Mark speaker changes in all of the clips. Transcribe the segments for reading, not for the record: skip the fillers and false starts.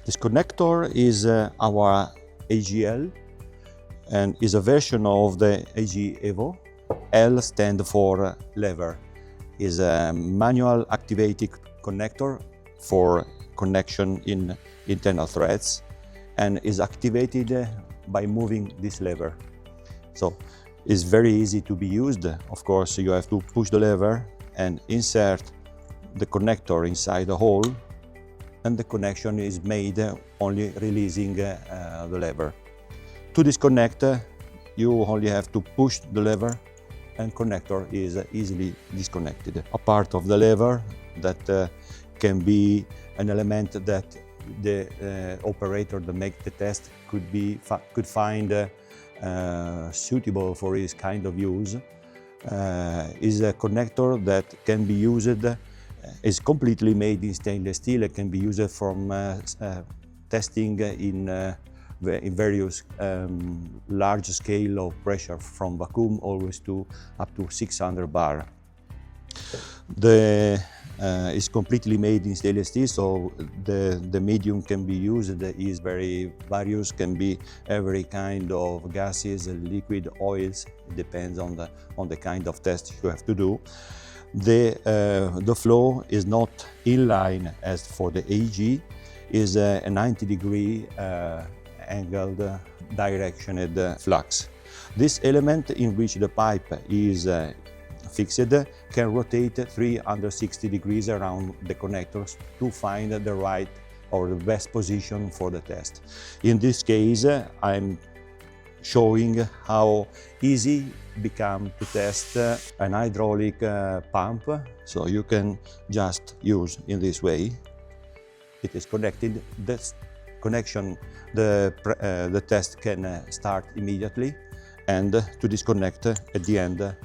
Speaker 1: This connector is our IGL and is a version of the 𝗬𝗚. L stands for lever. Is a manual activated connector for connection in internal threads and is activated by moving this lever. So it's very easy to be used. Of course, you have to push the lever and insert the connector inside the hole, and the connection is made only releasing the lever. To disconnect, you only have to push the lever and connector is easily disconnected. A part of the lever that can be an element that the operator that makes the test could find suitable for his kind of use. Is a connector that can be used, is completely made in stainless steel. It can be used from testing in various large scale of pressure from vacuum always to up to 600 bar. It's completely made in stainless steel, so the medium can be used is very various, can be every kind of gases, liquid, oils. It depends on the kind of test you have to do. The flow is not in line as for the AG, is a 90-degree angled directioned flux. This element in which the pipe is fixed can rotate 360 degrees around the connectors to find the right or the best position for the test. In this case, I'm showing how easy it becomes to test an hydraulic pump. So you can just use in this way. It is connected. This connection, the test can start immediately, and to disconnect at the end,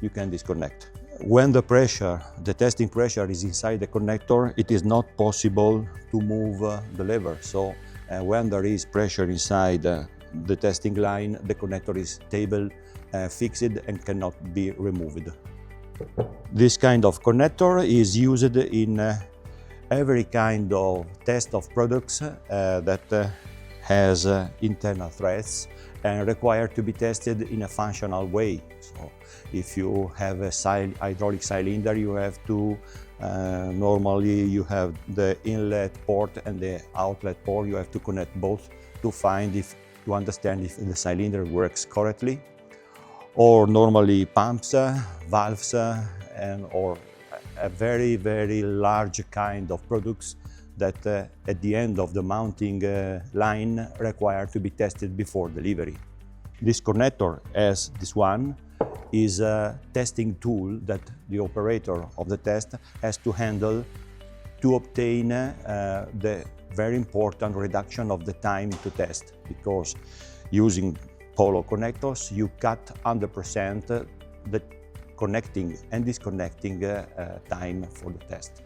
Speaker 1: you can disconnect. When the testing pressure is inside the connector, it is not possible to move the lever. So when there is pressure inside the testing line, the connector is stable, fixed and cannot be removed. This kind of connector is used in every kind of test of products that has internal threads and required to be tested in a functional way. So if you have a hydraulic cylinder, you have to, normally you have the inlet port and the outlet port. You have to connect both to understand if the cylinder works correctly. Or normally pumps, valves, or a very, very large kind of products that at the end of the mounting line require to be tested before delivery. This connector, as this one, is a testing tool that the operator of the test has to handle to obtain the very important reduction of the time to test, because using Polo-Connectors, you cut 100% the connecting and disconnecting time for the test.